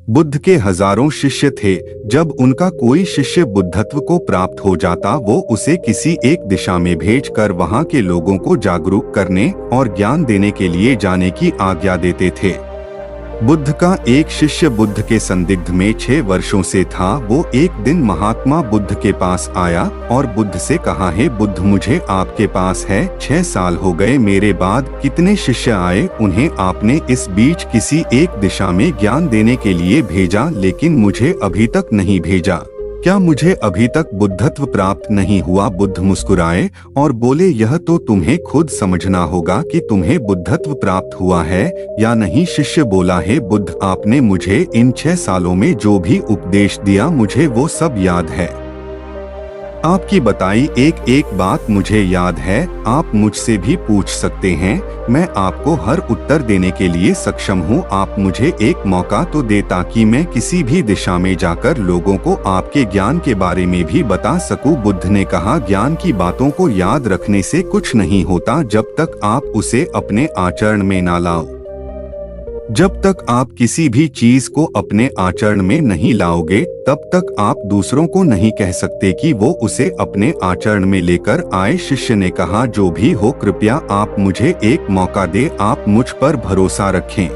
बुद्ध के हजारों शिष्य थे। जब उनका कोई शिष्य बुद्धत्व को प्राप्त हो जाता, वो उसे किसी एक दिशा में भेजकर वहां के लोगों को जागरूक करने और ज्ञान देने के लिए जाने की आज्ञा देते थे। बुद्ध का एक शिष्य बुद्ध के संदिग्ध में 6 वर्षों से था। वो एक दिन महात्मा बुद्ध के पास आया और बुद्ध से कहा, हे बुद्ध, मुझे आपके पास है 6 साल हो गए, मेरे बाद कितने शिष्य आए, उन्हें आपने इस बीच किसी एक दिशा में ज्ञान देने के लिए भेजा, लेकिन मुझे अभी तक नहीं भेजा। क्या मुझे अभी तक बुद्धत्व प्राप्त नहीं हुआ? बुद्ध मुस्कुराए और बोले, यह तो तुम्हें खुद समझना होगा कि तुम्हें बुद्धत्व प्राप्त हुआ है या नहीं। शिष्य बोला, है बुद्ध, आपने मुझे इन 6 सालों में जो भी उपदेश दिया, मुझे वो सब याद है। आपकी बताई एक एक बात मुझे याद है। आप मुझसे भी पूछ सकते हैं, मैं आपको हर उत्तर देने के लिए सक्षम हूँ। आप मुझे एक मौका तो दे ताकि मैं किसी भी दिशा में जाकर लोगों को आपके ज्ञान के बारे में भी बता सकूं। बुद्ध ने कहा, ज्ञान की बातों को याद रखने से कुछ नहीं होता जब तक आप उसे अपने आचरण में ना लाओ। जब तक आप किसी भी चीज को अपने आचरण में नहीं लाओगे, तब तक आप दूसरों को नहीं कह सकते कि वो उसे अपने आचरण में लेकर आए। शिष्य ने कहा, जो भी हो, कृपया आप मुझे एक मौका दे, आप मुझ पर भरोसा रखें।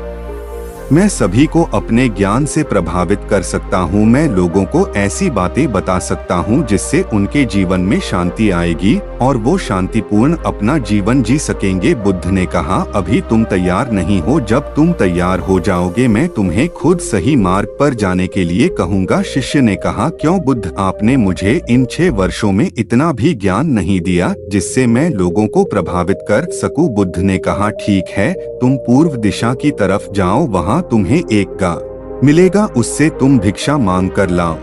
मैं सभी को अपने ज्ञान से प्रभावित कर सकता हूँ। मैं लोगों को ऐसी बातें बता सकता हूँ जिससे उनके जीवन में शांति आएगी और वो शांतिपूर्ण अपना जीवन जी सकेंगे। बुद्ध ने कहा, अभी तुम तैयार नहीं हो। जब तुम तैयार हो जाओगे, मैं तुम्हें खुद सही मार्ग पर जाने के लिए कहूँगा। शिष्य ने कहा, क्यों बुद्ध, आपने मुझे इन 6 वर्षों में इतना भी ज्ञान नहीं दिया जिससे मैं लोगों को प्रभावित कर सकूं। बुद्ध ने कहा, ठीक है, तुम पूर्व दिशा की तरफ जाओ, वहाँ तुम्हें एक गाय मिलेगा, उससे तुम भिक्षा मांग कर लाओ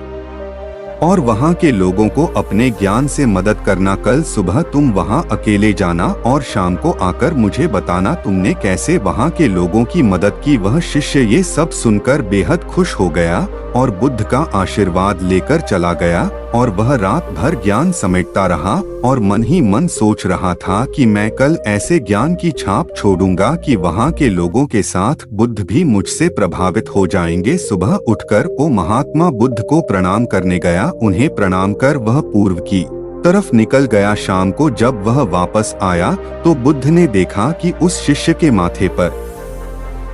और वहाँ के लोगों को अपने ज्ञान से मदद करना। कल सुबह तुम वहाँ अकेले जाना और शाम को आकर मुझे बताना तुमने कैसे वहाँ के लोगों की मदद की। वह शिष्य ये सब सुनकर बेहद खुश हो गया और बुद्ध का आशीर्वाद लेकर चला गया और वह रात भर ज्ञान समेटता रहा और मन ही मन सोच रहा था कि मैं कल ऐसे ज्ञान की छाप छोड़ूंगा कि वहाँ के लोगों के साथ बुद्ध भी मुझसे प्रभावित हो जाएंगे। सुबह उठकर वो महात्मा बुद्ध को प्रणाम करने गया। उन्हें प्रणाम कर वह पूर्व की तरफ निकल गया। शाम को जब वह वापस आया तो बुद्ध ने देखा कि उस शिष्य के माथे पर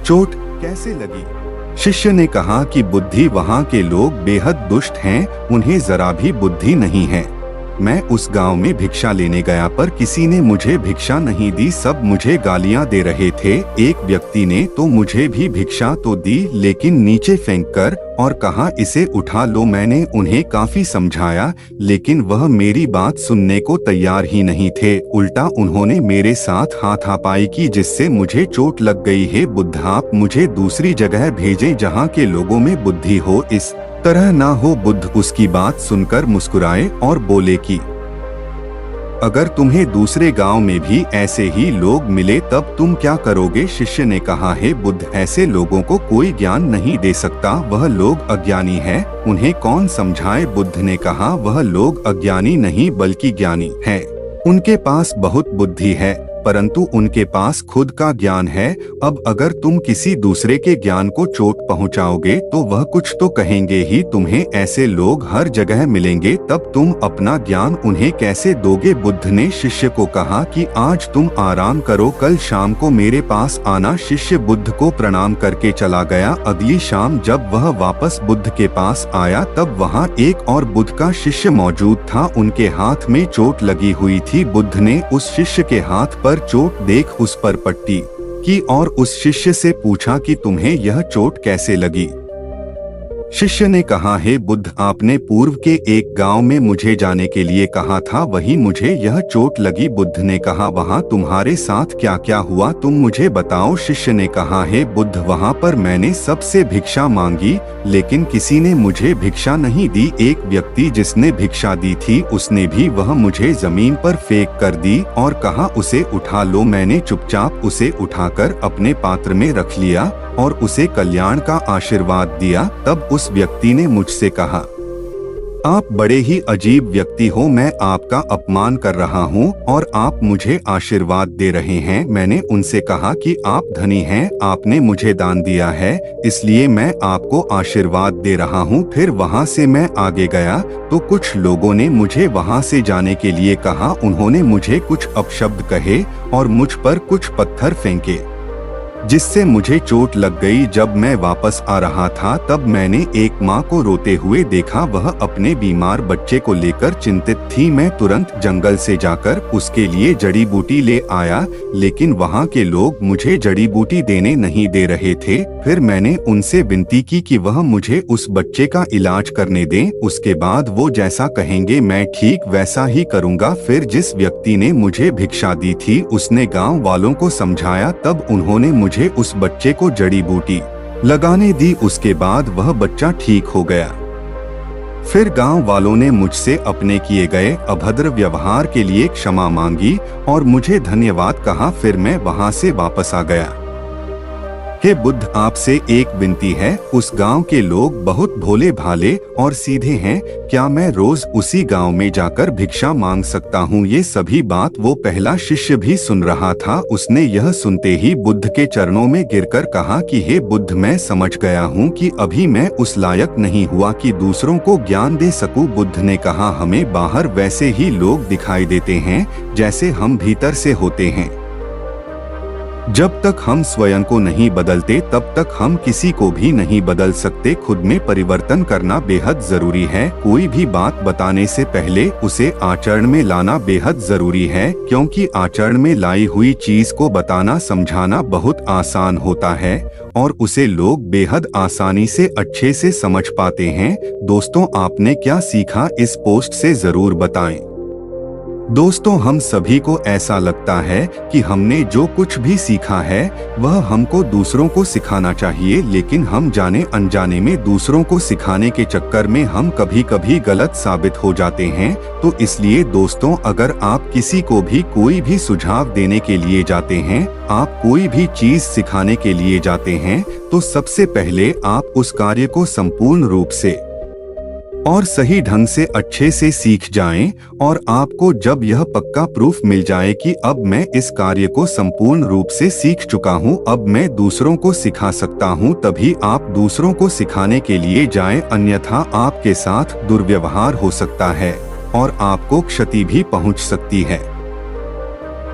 चोट कैसे लगी। शिष्य ने कहा कि बुद्धि, वहाँ के लोग बेहद दुष्ट हैं, उन्हें जरा भी बुद्धि नहीं है। मैं उस गांव में भिक्षा लेने गया पर किसी ने मुझे भिक्षा नहीं दी, सब मुझे गालियां दे रहे थे। एक व्यक्ति ने तो मुझे भी भिक्षा तो दी, लेकिन नीचे फेंककर और कहा, इसे उठा लो। मैंने उन्हें काफी समझाया, लेकिन वह मेरी बात सुनने को तैयार ही नहीं थे। उल्टा उन्होंने मेरे साथ हाथापाई की, जिससे मुझे चोट लग गई है। बुद्ध, आप मुझे दूसरी जगह भेजें जहाँ के लोगों में बुद्धि हो, इस तरह ना हो। बुद्ध उसकी बात सुनकर मुस्कुराए और बोले कि अगर तुम्हें दूसरे गांव में भी ऐसे ही लोग मिले तब तुम क्या करोगे? शिष्य ने कहा, हे बुद्ध, ऐसे लोगों को कोई ज्ञान नहीं दे सकता, वह लोग अज्ञानी है, उन्हें कौन समझाए? बुद्ध ने कहा, वह लोग अज्ञानी नहीं बल्कि ज्ञानी है। उनके पास बहुत बुद्धि है परंतु उनके पास खुद का ज्ञान है। अब अगर तुम किसी दूसरे के ज्ञान को चोट पहुंचाओगे तो वह कुछ तो कहेंगे ही। तुम्हें ऐसे लोग हर जगह मिलेंगे, तब तुम अपना ज्ञान उन्हें कैसे दोगे? बुद्ध ने शिष्य को कहा कि आज तुम आराम करो, कल शाम को मेरे पास आना। शिष्य बुद्ध को प्रणाम करके चला गया। अगली शाम जब वह वापस बुद्ध के पास आया तब वहाँ एक और बुद्ध का शिष्य मौजूद था। उनके हाथ में चोट लगी हुई थी। बुद्ध ने उस शिष्य के हाथ पर चोट देख उस पर पट्टी की और उस शिष्य से पूछा कि तुम्हें यह चोट कैसे लगी? शिष्य ने कहा, हे बुद्ध, आपने पूर्व के एक गांव में मुझे जाने के लिए कहा था, वहीं मुझे यह चोट लगी। बुद्ध ने कहा, वहां तुम्हारे साथ क्या क्या हुआ, तुम मुझे बताओ। शिष्य ने कहा, हे बुद्ध, वहां पर मैंने सबसे भिक्षा मांगी लेकिन किसी ने मुझे भिक्षा नहीं दी। एक व्यक्ति जिसने भिक्षा दी थी उसने भी वह मुझे जमीन पर फेंक कर दी और कहा, उसे उठा लो। मैंने चुपचाप उसे उठाकर अपने पात्र में रख लिया और उसे कल्याण का आशीर्वाद दिया। तब उस व्यक्ति ने मुझसे कहा, आप बड़े ही अजीब व्यक्ति हो, मैं आपका अपमान कर रहा हूँ और आप मुझे आशीर्वाद दे रहे हैं। मैंने उनसे कहा कि आप धनी हैं, आपने मुझे दान दिया है, इसलिए मैं आपको आशीर्वाद दे रहा हूँ। फिर वहाँ से मैं आगे गया तो कुछ लोगों ने मुझे वहाँ से जाने के लिए कहा। उन्होंने मुझे कुछ अपशब्द कहे और मुझ पर कुछ पत्थर फेंके, जिससे मुझे चोट लग गई। जब मैं वापस आ रहा था तब मैंने एक माँ को रोते हुए देखा। वह अपने बीमार बच्चे को लेकर चिंतित थी। मैं तुरंत जंगल से जाकर उसके लिए जड़ी बूटी ले आया, लेकिन वहाँ के लोग मुझे जड़ी बूटी देने नहीं दे रहे थे। फिर मैंने उनसे विनती की कि वह मुझे उस बच्चे का इलाज करने दें। उसके बाद वो जैसा कहेंगे मैं ठीक वैसा ही करूँगा। फिर जिस व्यक्ति ने मुझे भिक्षा दी थी उसने गाँव वालों को समझाया, तब उन्होंने मुझे उस बच्चे को जड़ी बूटी लगाने दी। उसके बाद वह बच्चा ठीक हो गया। फिर गांव वालों ने मुझसे अपने किए गए अभद्र व्यवहार के लिए क्षमा मांगी और मुझे धन्यवाद कहा। फिर मैं वहां से वापस आ गया। हे बुद्ध, आपसे एक विनती है। उस गांव के लोग बहुत भोले भाले और सीधे हैं। क्या मैं रोज उसी गांव में जाकर भिक्षा मांग सकता हूं? ये सभी बात वो पहला शिष्य भी सुन रहा था। उसने यह सुनते ही बुद्ध के चरणों में गिरकर कहा कि हे बुद्ध, मैं समझ गया हूं कि अभी मैं उस लायक नहीं हुआ कि दूसरों को ज्ञान दे सकूं। बुद्ध ने कहा, हमें बाहर वैसे ही लोग दिखाई देते हैं जैसे हम भीतर से होते हैं। जब तक हम स्वयं को नहीं बदलते तब तक हम किसी को भी नहीं बदल सकते। खुद में परिवर्तन करना बेहद जरूरी है। कोई भी बात बताने से पहले उसे आचरण में लाना बेहद जरूरी है, क्योंकि आचरण में लाई हुई चीज को बताना समझाना बहुत आसान होता है और उसे लोग बेहद आसानी से अच्छे से समझ पाते हैं। दोस्तों, आपने क्या सीखा इस पोस्ट से जरूर बताएं। दोस्तों, हम सभी को ऐसा लगता है कि हमने जो कुछ भी सीखा है वह हमको दूसरों को सिखाना चाहिए, लेकिन हम जाने अनजाने में दूसरों को सिखाने के चक्कर में हम कभी कभी गलत साबित हो जाते हैं। तो इसलिए दोस्तों, अगर आप किसी को भी कोई भी सुझाव देने के लिए जाते हैं, आप कोई भी चीज सिखाने के लिए जाते हैं, तो सबसे पहले आप उस कार्य को संपूर्ण रूप से और सही ढंग से अच्छे से सीख जाएं। और आपको जब यह पक्का प्रूफ मिल जाए कि अब मैं इस कार्य को संपूर्ण रूप से सीख चुका हूं, अब मैं दूसरों को सिखा सकता हूं, तभी आप दूसरों को सिखाने के लिए जाएं। अन्यथा आपके साथ दुर्व्यवहार हो सकता है और आपको क्षति भी पहुंच सकती है।